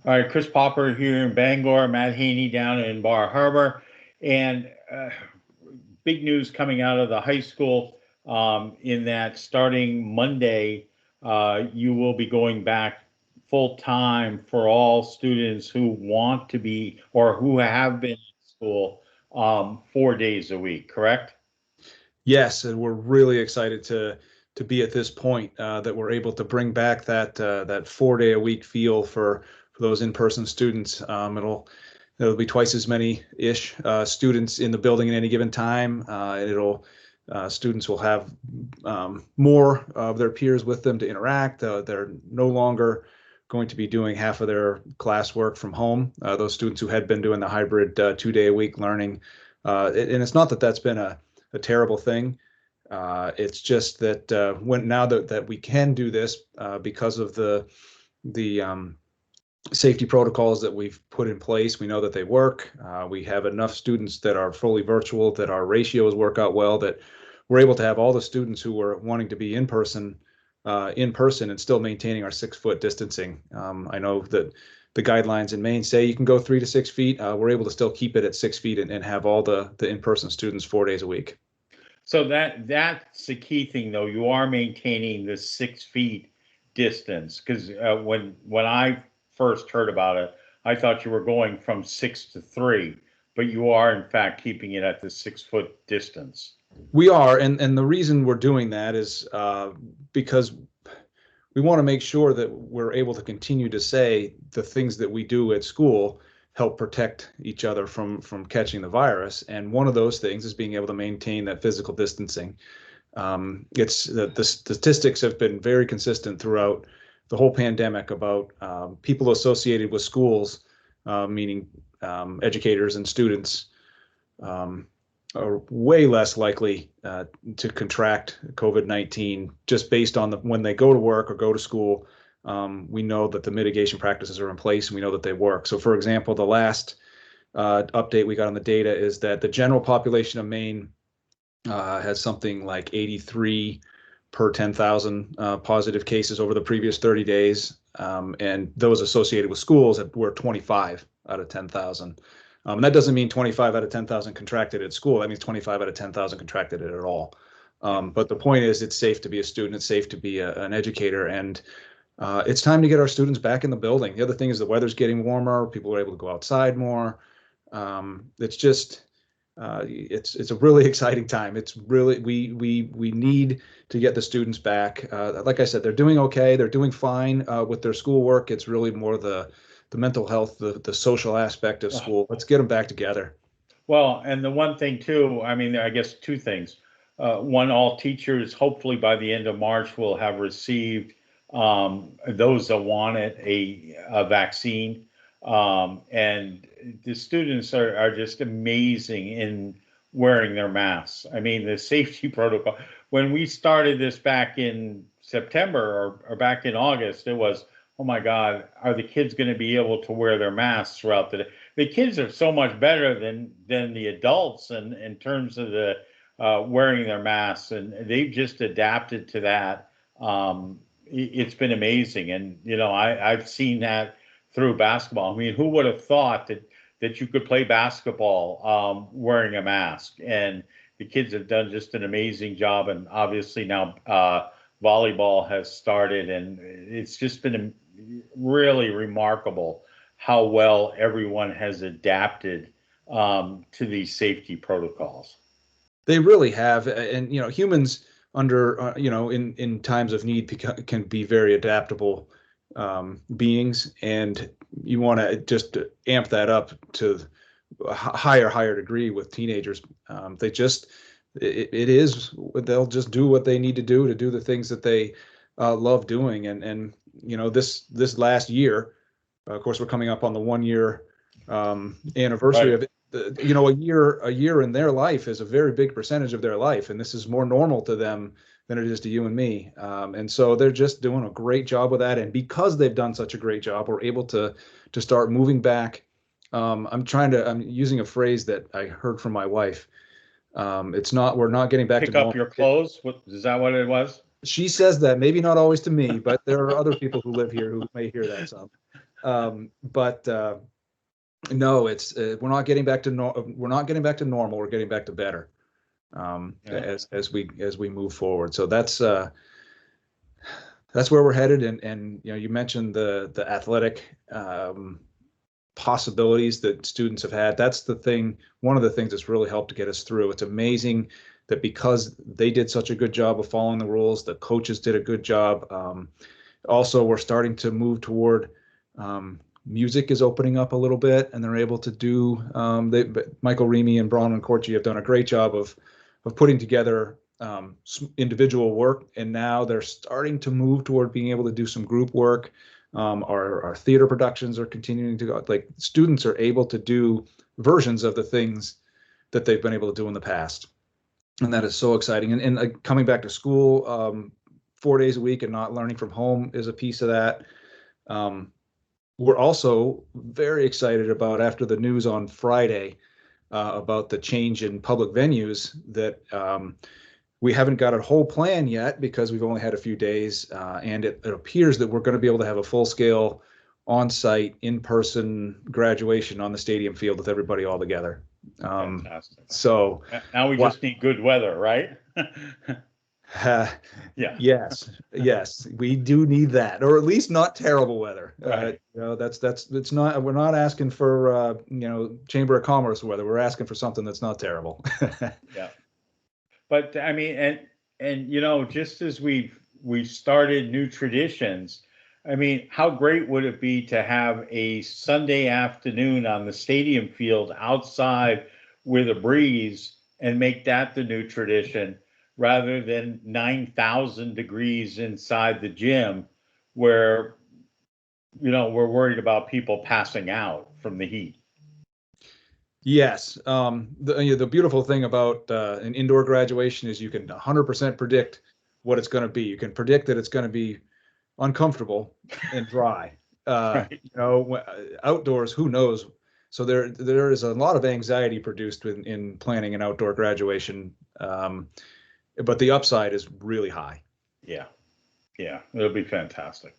All right, Chris Popper here in Bangor, Matt Haney down in Bar Harbor, and big news coming out of the high school in that starting Monday, you will be going back full time for all students who want to be or who have been in school 4 days a week, correct? Yes, and we're really excited to be at this point that we're able to bring back that 4 day a week feel for those in-person students. It'll be twice as many ish students in the building at any given time. It'll Students will have more of their peers with them to interact. They're no longer going to be doing half of their classwork from home. Those students who had been doing the hybrid 2 day a week learning, and it's not that that's been a terrible thing. It's just that when now that we can do this because of the safety protocols that we've put in place, we know that they work. We have enough students that are fully virtual, that our ratios work out well, that we're able to have all the students who were wanting to be in person and still maintaining our 6 foot distancing. I know that the guidelines in Maine say you can go 3 to 6 feet. We're able to still keep it at 6 feet and have all the in-person students 4 days a week. So that's the key thing, though. You are maintaining the 6 feet distance because when I first heard about it, I thought you were going from 6 to 3, but you are in fact keeping it at the 6 foot distance. We are, and the reason we're doing that is because we want to make sure that we're able to continue to say the things that we do at school help protect each other from catching the virus. And one of those things is being able to maintain that physical distancing. It's the statistics have been very consistent throughout the whole pandemic about people associated with schools, meaning educators and students, are way less likely to contract COVID-19 just based on when they go to work or go to school. We know that the mitigation practices are in place and we know that they work. So, for example, the last update we got on the data is that the general population of Maine has something like 83 per 10,000 positive cases over the previous 30 days. And those associated with schools were 25 out of 10,000. And that doesn't mean 25 out of 10,000 contracted at school. That means 25 out of 10,000 contracted it at all. But the point is, it's safe to be a student. It's safe to be an educator. And it's time to get our students back in the building. The other thing is the weather's getting warmer. People are able to go outside more. It's just it's a really exciting time. It's really we need to get the students back. Like I said, they're doing okay. They're doing fine with their schoolwork. It's really more the mental health, the social aspect of school. Let's get them back together. Well, and the one thing too, I mean, I guess two things. One, all teachers, hopefully by the end of March, will have received those that want it a vaccine. And the students are just amazing in wearing their masks. I mean, the safety protocol. When we started this back in September or back in August, it was, oh my God, are the kids going to be able to wear their masks throughout the day? The kids are so much better than the adults in terms of the wearing their masks, and they've just adapted to that. It's been amazing, and I've seen that through basketball. I mean, who would have thought that you could play basketball wearing a mask? And the kids have done just an amazing job, and obviously now volleyball has started, and it's just been really remarkable how well everyone has adapted to these safety protocols. They really have, and humans under in times of need can be very adaptable beings, and you want to just amp that up to a higher degree with teenagers. They just it is they'll just do what they need to do the things that they love doing, and this last year, of course, we're coming up on the 1 year anniversary Right. of it. A year in their life is a very big percentage of their life, and this is more normal to them than it is to you and me. And so they're just doing a great job with that. And because they've done such a great job, we're able to start moving back. I'm using a phrase that I heard from my wife. We're not getting back to Pick up normal. your clothes. What is that? What it was? She says that, maybe not always to me, but there are other people who live here who may hear that some. But no, it's we're not getting back to we're not getting back to normal. We're getting back to better Yeah. as we move forward. So that's where we're headed. And you know, you mentioned the athletic possibilities that students have had. That's the thing. One of the things that's really helped to get us through. It's amazing that because they did such a good job of following the rules, the coaches did a good job. Also, we're starting to move toward music is opening up a little bit, and they're able to do. Michael Remy and Bronwyn Corchi have done a great job of putting together individual work, and now they're starting to move toward being able to do some group work. Our theater productions are continuing to go. Like, students are able to do versions of the things that they've been able to do in the past, and that is so exciting. And coming back to school 4 days a week and not learning from home is a piece of that. We're also very excited about, after the news on Friday about the change in public venues, that we haven't got a whole plan yet because we've only had a few days, and it appears that we're going to be able to have a full-scale, on-site, in-person graduation on the stadium field with everybody all together. Fantastic. So now we just need good weather, right? Yeah. Yes, we do need that, or at least not terrible weather. Right. You know, it's not. We're not asking for you know, Chamber of Commerce weather. We're asking for something that's not terrible. Yeah. But I mean, and you know, just as we've started new traditions, I mean, how great would it be to have a Sunday afternoon on the stadium field outside with a breeze and make that the new tradition rather than 9,000 degrees inside the gym where, you know, we're worried about people passing out from the heat. Yes. The beautiful thing about an indoor graduation is you can 100% predict what it's going to be. You can predict that it's going to be uncomfortable and dry. Right. You know, outdoors, who knows? So there is a lot of anxiety produced in planning an outdoor graduation, but the upside is really high. Yeah. Yeah. It'll be fantastic.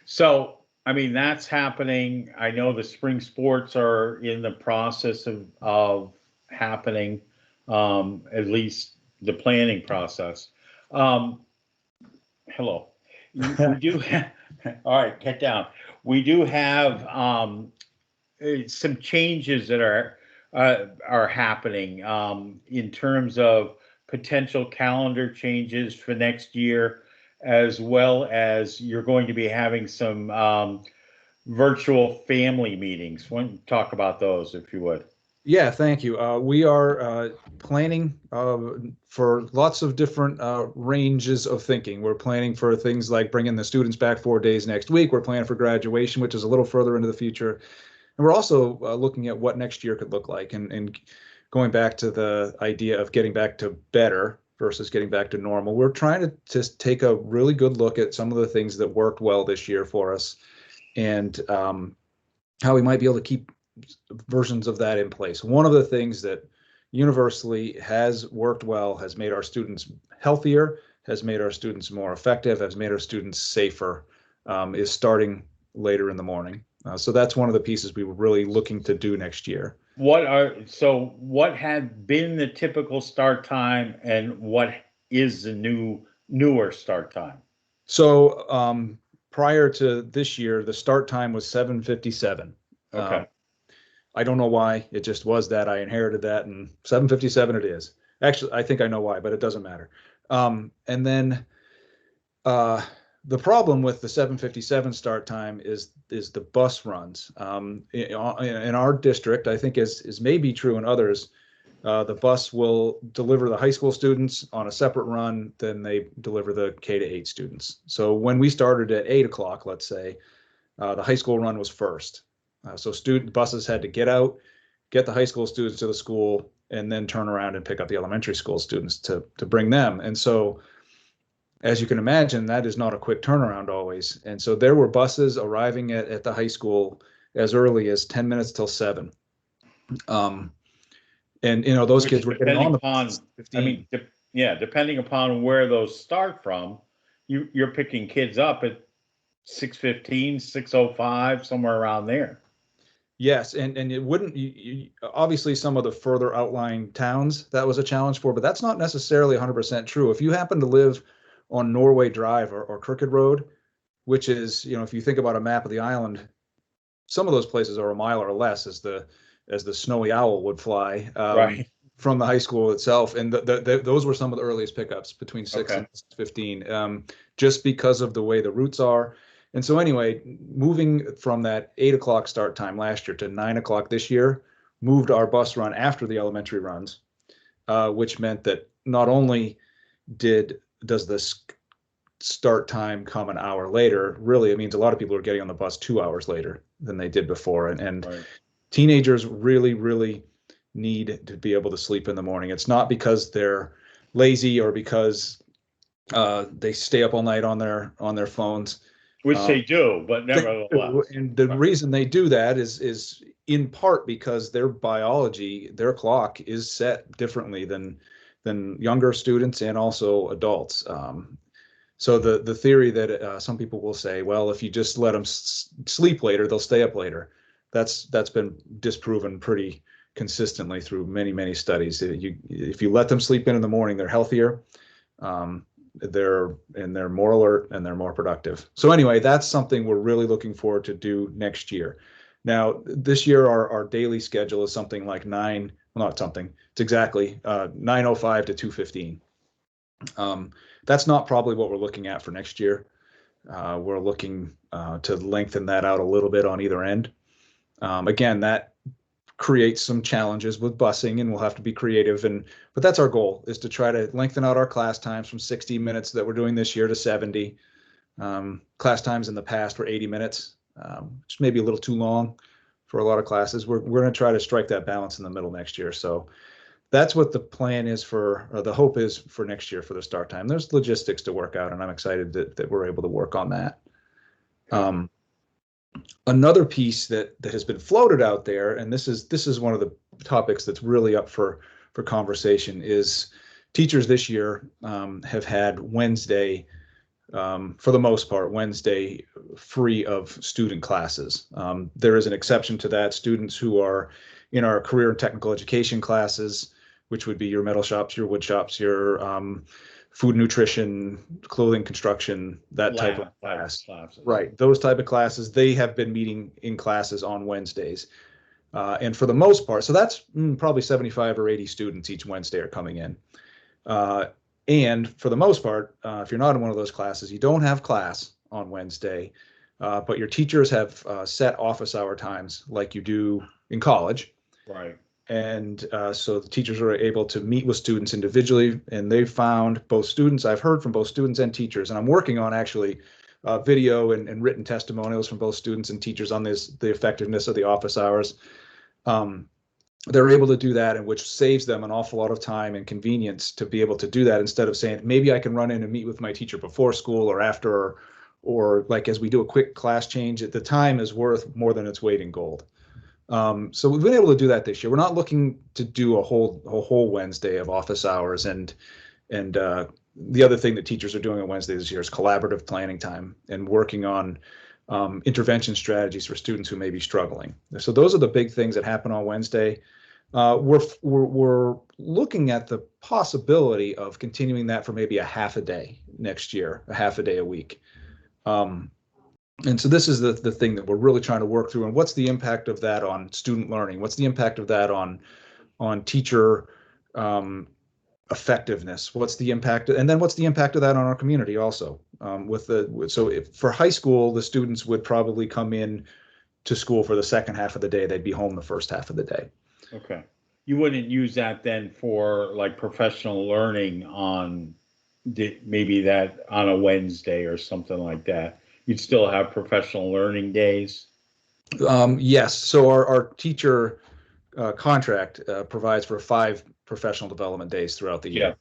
So, I mean, that's happening. I know the spring sports are in the process of happening, at least the planning process. Um, hello. We do have, all right, get down. We do have some changes that are happening in terms of potential calendar changes for next year, as well as you're going to be having some virtual family meetings. Why don't you talk about those, if you would? Yeah, thank you. We are planning for lots of different ranges of thinking. We're planning for things like bringing the students back 4 days next week. We're planning for graduation, which is a little further into the future. And we're also looking at what next year could look like, and going back to the idea of getting back to better versus getting back to normal. We're trying to just take a really good look at some of the things that worked well this year for us, and how we might be able to keep versions of that in place. One of the things that universally has worked well, has made our students healthier, has made our students more effective, has made our students safer, is starting later in the morning. So that's one of the pieces we were really looking to do next year. What had been the typical start time, and what is the newer start time? So prior to this year, the start time was 7:57. Okay. I don't know why. It just was that. I inherited that, and 7:57 it is. Actually, I think I know why, but it doesn't matter. And then the problem with the 7:57 start time is the bus runs. In our district, I think is maybe true in others. The bus will deliver the high school students on a separate run than they deliver the K-8 students. So when we started at 8 o'clock, let's say, the high school run was first. So student buses had to get out, get the high school students to the school, and then turn around and pick up the elementary school students to bring them. And so, as you can imagine, that is not a quick turnaround always. And so there were buses arriving at the high school as early as 10 minutes till 7. And you know, those kids were getting on the bus at 15. I mean, yeah, depending upon where those start from, you're picking kids up at 6:15, 6:05, somewhere around there. Yes, and it wouldn't obviously some of the further outlying towns that was a challenge for, but that's not necessarily 100% true. If you happen to live on Norway Drive or Crooked Road, which is, if you think about a map of the island, some of those places are a mile or less as the snowy owl would fly Right. from the high school itself, and those were some of the earliest pickups between 6 Okay. and 15, just because of the way the routes are. And so anyway, moving from that 8 o'clock start time last year to 9 o'clock this year moved our bus run after the elementary runs, which meant that not only does this start time come an hour later, really it means a lot of people are getting on the bus 2 hours later than they did before. And Right. teenagers really, really need to be able to sleep in the morning. It's not because they're lazy or because they stay up all night on their phones. Which they do, but nevertheless. And the reason they do that is in part because their biology, their clock is set differently than younger students and also adults. So the theory that some people will say, well, if you just let them sleep later, they'll stay up later. That's been disproven pretty consistently through many studies. If you let them sleep in the morning, they're healthier. They're more alert and they're more productive. So anyway, that's something we're really looking forward to do next year. Now, this year, our daily schedule is something like it's exactly 9:05 to 2:15. That's not probably what we're looking at for next year. We're looking to lengthen that out a little bit on either end. Again, that creates some challenges with busing, and we'll have to be creative. But that's our goal, is to try to lengthen out our class times from 60 minutes that we're doing this year to 70. Class times in the past were 80 minutes, which may be a little too long for a lot of classes. We're going to try to strike that balance in the middle next year. So that's what the plan is or the hope is for next year for the start time. There's logistics to work out, and I'm excited that we're able to work on that. Another piece that has been floated out there, and this is one of the topics that's really up for conversation, is teachers this year have had Wednesday, for the most part, Wednesday free of student classes. There is an exception to that. Students who are in our career and technical education classes, which would be your metal shops, your wood shops, your food, nutrition, clothing, construction, that type of class. Right. Those type of classes, they have been meeting in classes on Wednesdays. And for the most part, so that's probably 75 or 80 students each Wednesday are coming in. And for the most part, if you're not in one of those classes, you don't have class on Wednesday, but your teachers have set office hour times like you do in college. Right. And so the teachers are able to meet with students individually, and they've found I've heard from both students and teachers, and I'm working on actually video and written testimonials from both students and teachers on the effectiveness of the office hours. They're able to do that, and which saves them an awful lot of time and convenience to be able to do that, instead of saying, maybe I can run in and meet with my teacher before school or after, or like as we do a quick class change, the time is worth more than its weight in gold. So we've been able to do that this year. We're not looking to do a whole Wednesday of office hours, and the other thing that teachers are doing on Wednesday this year is collaborative planning time and working on intervention strategies for students who may be struggling. So those are the big things that happen on Wednesday. We're looking at the possibility of continuing that for maybe a half a day next year, a half a day a week. And so this is the thing that we're really trying to work through. And what's the impact of that on student learning? What's the impact of that on teacher effectiveness? What's the impact? And then what's the impact of that on our community also? For high school, the students would probably come in to school for the second half of the day. They'd be home the first half of the day. Okay. You wouldn't use that then for like professional learning on maybe that on a Wednesday or something like that. You'd still have professional learning days? Yes. So our teacher contract provides for 5 professional development days throughout the year.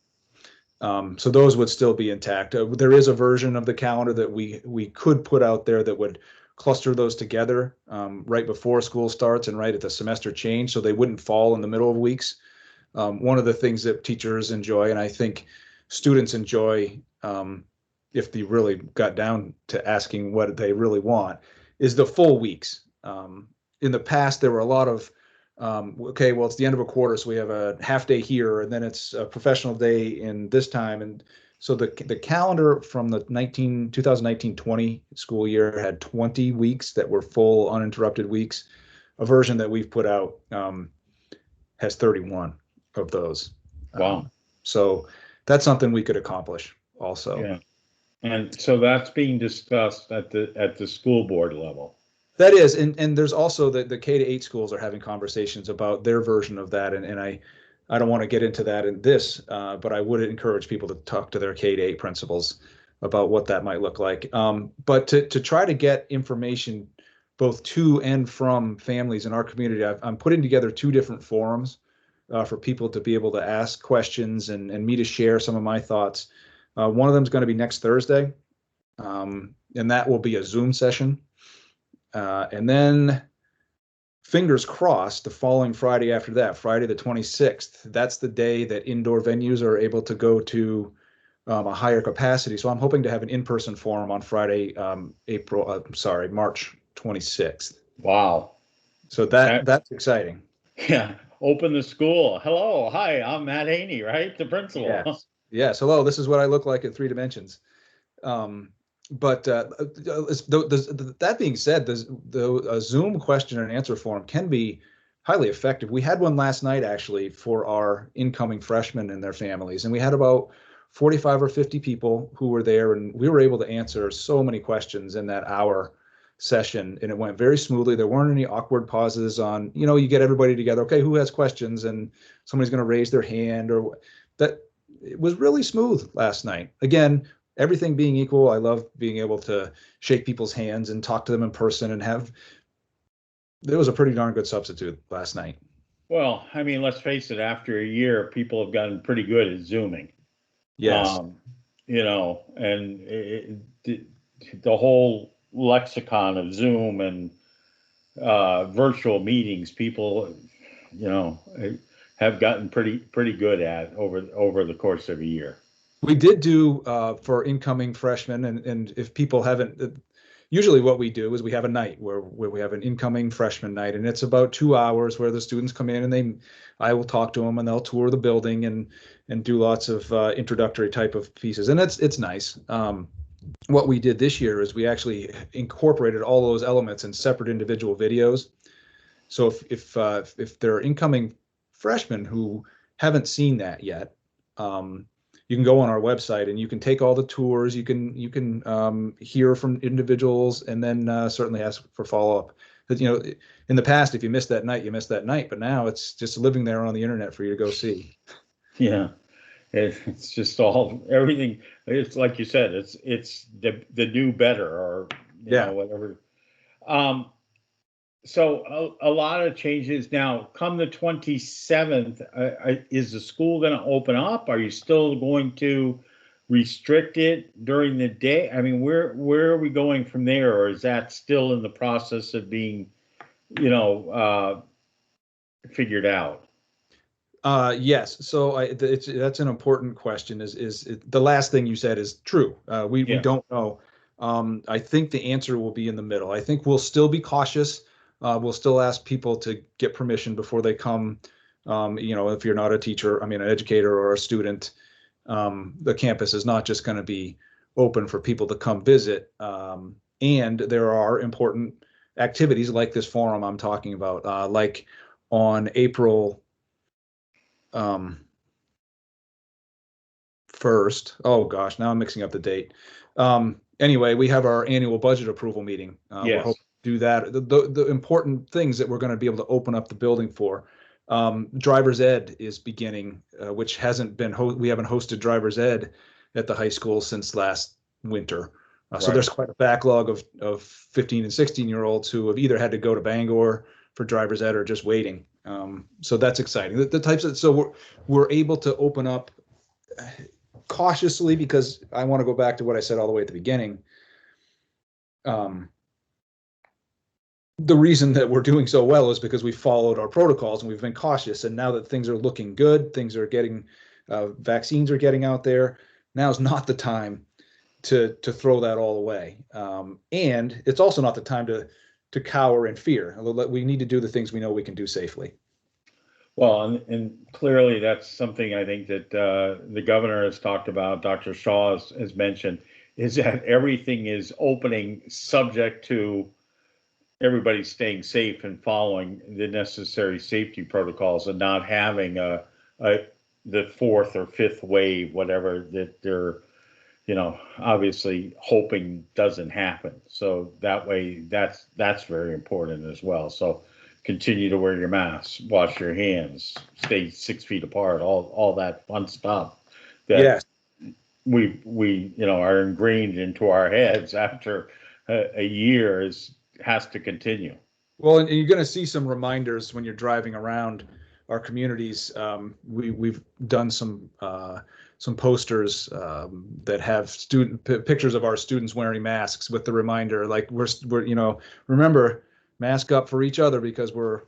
Yeah. So those would still be intact. There is a version of the calendar that we could put out there that would cluster those together right before school starts and right at the semester change, so they wouldn't fall in the middle of weeks. One of the things that teachers enjoy, and I think students enjoy if they really got down to asking what they really want, is the full weeks. In the past, there were a lot of, okay, well, it's the end of a quarter, so we have a half day here, and then it's a professional day in this time. And so the calendar from the 2019-20 school year had 20 weeks that were full uninterrupted weeks. A version that we've put out has 31 of those. Wow. So that's something we could accomplish also. Yeah. And so that's being discussed at the school board level. That is, and there's also the K-8 schools are having conversations about their version of that, and I don't want to get into that in this, but I would encourage people to talk to their K-8 principals about what that might look like. But to try to get information both to and from families in our community, I'm putting together 2 different forums for people to be able to ask questions and me to share some of my thoughts. One of them is going to be next Thursday, and that will be a Zoom session. And then, fingers crossed, the following Friday after that, Friday the 26th, that's the day that indoor venues are able to go to a higher capacity. So I'm hoping to have an in-person forum on Friday, March 26th. Wow. So that's exciting. Yeah. Open the school. Hello. Hi, I'm Matt Haney, right? The principal. Yes. Yes. Hello. This is what I look like at 3 dimensions. But that being said, the Zoom question and answer forum can be highly effective. We had one last night, actually, for our incoming freshmen and their families, and we had about 45 or 50 people who were there, and we were able to answer so many questions in that hour session, and it went very smoothly. There weren't any awkward pauses on, you get everybody together. Okay, who has questions? And somebody's going to raise their hand, or that. It was really smooth last night. Again, everything being equal, I love being able to shake people's hands and talk to them in person and there was a pretty darn good substitute last night. Well, I mean, let's face it, after a year, people have gotten pretty good at Zooming. Yes. And the whole lexicon of Zoom and virtual meetings, people, have gotten pretty good at over the course of a year. We did do for incoming freshmen, and if people haven't, usually what we do is we have a night where we have an incoming freshman night, and it's about 2 hours where the students come in and I will talk to them and they'll tour the building and do lots of introductory type of pieces, and it's nice. What we did this year is we actually incorporated all those elements in separate individual videos. So if there are incoming freshmen who haven't seen that yet, you can go on our website and you can take all the tours. You can hear from individuals, and then certainly ask for follow-up. In the past, if you missed that night, you missed that night. But now it's just living there on the internet for you to go see. Yeah, it's just everything. It's like you said. It's the new better, or whatever. So a lot of changes now. Come the 27th, is the school going to open up? Are you still going to restrict it during the day? I mean, where are we going from there, or is that still in the process of being, figured out? Yes. So that's an important question. Is the last thing you said is true? We don't know. I think the answer will be in the middle. I think we'll still be cautious. We'll still ask people to get permission before they come. If you're not a teacher, an educator or a student, the campus is not just going to be open for people to come visit. And there are important activities like this forum I'm talking about, like on April 1st. Oh gosh, now I'm mixing up the date. Anyway, we have our annual budget approval meeting. Yes. We're hoping to do that. The important things that we're going to be able to open up the building for. Driver's ed is beginning, which hasn't been, we haven't hosted driver's ed at the high school since last winter. So there's quite a backlog of 15 and 16-year-olds who have either had to go to Bangor for driver's ed or just waiting. So that's exciting. The types of, so we're able to open up cautiously, because I want to go back to what I said all the way at the beginning. The reason that we're doing so well is because we followed our protocols and we've been cautious. And now that things are looking good, things are getting, vaccines are getting out there. Now is not the time to throw that all away. And it's also not the time to cower in fear. We need to do the things we know we can do safely. Well, and clearly that's something I think that the governor has talked about, Dr. Shaw has mentioned, is that everything is opening subject to everybody staying safe and following the necessary safety protocols and not having the fourth or fifth wave, whatever that they're, obviously hoping doesn't happen. So that way, that's very important as well. So continue to wear your masks, wash your hands, stay 6 feet apart, all that fun stuff that Yes. we are ingrained into our heads after a year has to continue. Well, and you're going to see some reminders when you're driving around our communities. We've done some posters that have pictures of our students wearing masks with the reminder, like we're remember, mask up for each other, because we're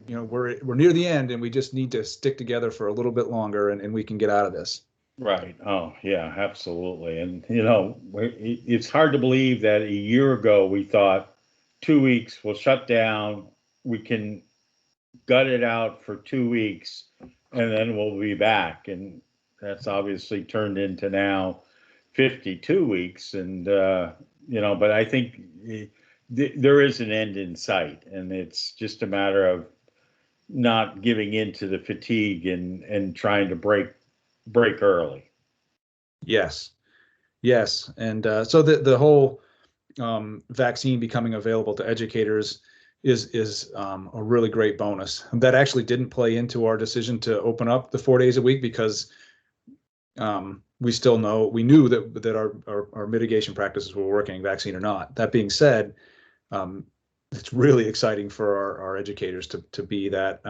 near the end and we just need to stick together for a little bit longer, and we can get out of this. Right. Oh, yeah, absolutely. And, it's hard to believe that a year ago we thought 2 weeks we'll shut down, we can gut it out for 2 weeks, and then we'll be back. And that's obviously turned into now 52 weeks. And, but I think there is an end in sight, and it's just a matter of not giving in to the fatigue and trying to break early. Yes. And so the whole vaccine becoming available to educators is a really great bonus. That actually didn't play into our decision to open up the 4 days a week, because we knew that our mitigation practices were working, vaccine or not. That being said, it's really exciting for our educators to be that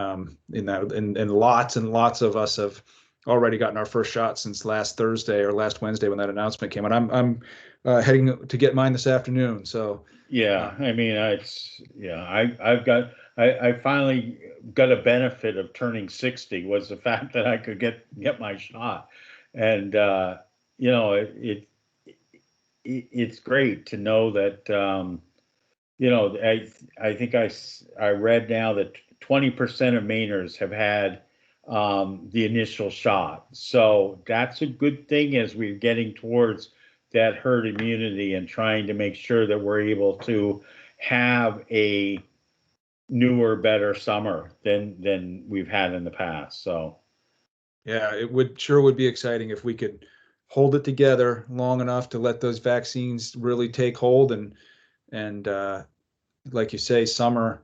in that, and lots and lots of us have already gotten our first shot since last Thursday or last Wednesday when that announcement came out. I'm heading to get mine this afternoon. So yeah, I mean, I finally got a benefit of turning 60, was the fact that I could get my shot. And it's great to know that I think I read now that 20% of Mainers have had the initial shot. So that's a good thing as we're getting towards that herd immunity and trying to make sure that we're able to have a newer, better summer than we've had in the past. So yeah, it would be exciting if we could hold it together long enough to let those vaccines really take hold, and like you say, summer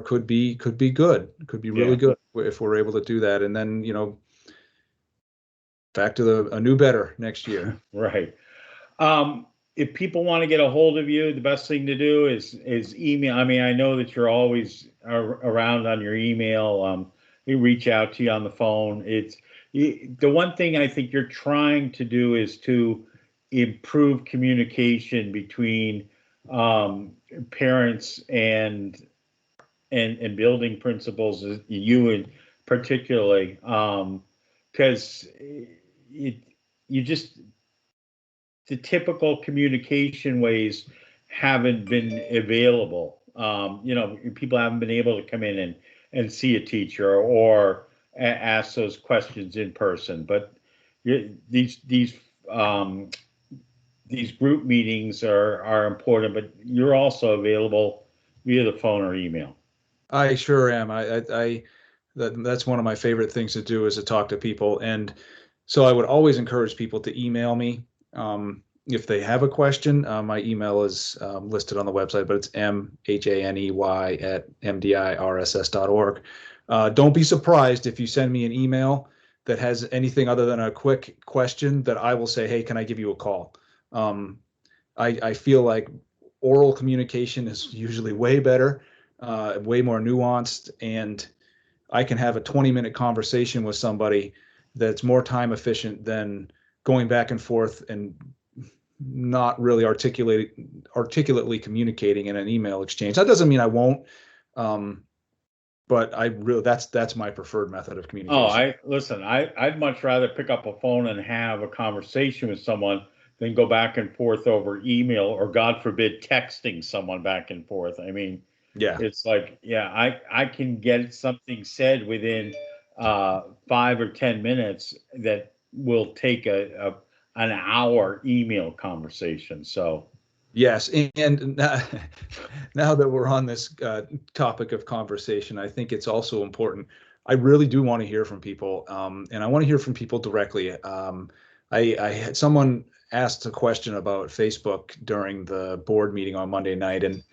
could be good, could be really good if we're able to do that, and then back to a new better next year. Right. If people want to get a hold of you, the best thing to do is email. I mean, I know that you're always around on your email. We reach out to you on the phone. The one thing I think you're trying to do is to improve communication between parents and building principals, you and particularly, because the typical communication ways haven't been available. People haven't been able to come in and see a teacher or ask those questions in person. But these group meetings are important, but you're also available via the phone or email. I sure am. That's one of my favorite things to do, is to talk to people. And so I would always encourage people to email me if they have a question. My email is listed on the website, but it's mhaney@mdirss.org. Don't be surprised if you send me an email that has anything other than a quick question, that I will say, hey, can I give you a call? I feel like oral communication is usually way better, way more nuanced, and I can have a 20-minute conversation with somebody that's more time efficient than going back and forth and not really articulately communicating in an email exchange. That doesn't mean I won't but I really, that's my preferred method of Oh, communication. I'd much rather pick up a phone and have a conversation with someone than go back and forth over email or God forbid texting someone back and forth. I mean, Yeah. it's like, yeah, I can get something said within 5 or 10 minutes that will take an hour email conversation. So Yes, and now that we're on this topic of conversation, I think it's also important. I really do want to hear from people, and I want to hear from people directly. I had someone asked a question about Facebook during the board meeting on Monday night, and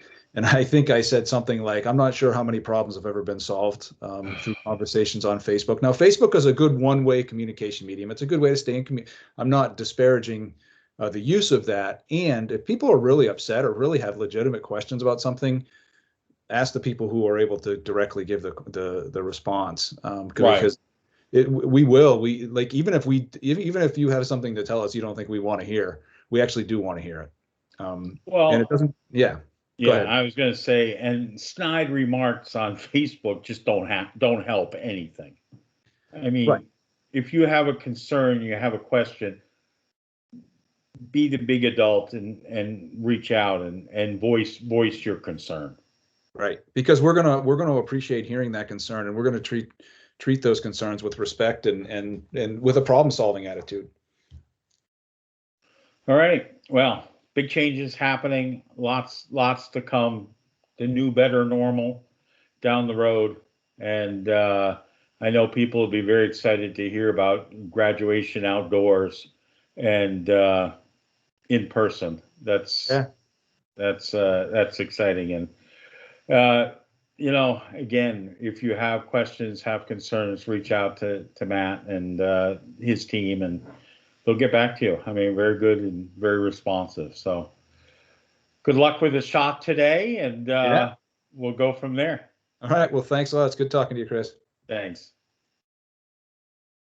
I think I said something like, "I'm not sure how many problems have ever been solved through conversations on Facebook." Now, Facebook is a good one-way communication medium. It's a good way to stay in community. I'm not disparaging the use of that. And if people are really upset or really have legitimate questions about something, ask the people who are able to directly give the response. right. Because we like, even if you have something to tell us you don't think we want to hear, we actually do want to hear it. And it Well, doesn't, yeah, go yeah, ahead. I was going to say, and snide remarks on Facebook just don't help anything. I Right. mean, if you have a concern, you have a question, be the big adult and reach out and voice your concern. Right. Because we're gonna appreciate hearing that concern, and we're gonna treat those concerns with respect and with a problem solving attitude. All right. Well, big changes happening. Lots to come. The new, better normal down the road, and I know people will be very excited to hear about graduation outdoors and in person. Yeah. That's exciting. And uh, again, if you have questions, have concerns, reach out to Matt and his team, and they'll get back to you. I mean, very good and very responsive. So good luck with the shot today, and Yeah. we'll go from there. All right. Well, thanks a lot. It's good talking to you, Chris. Thanks.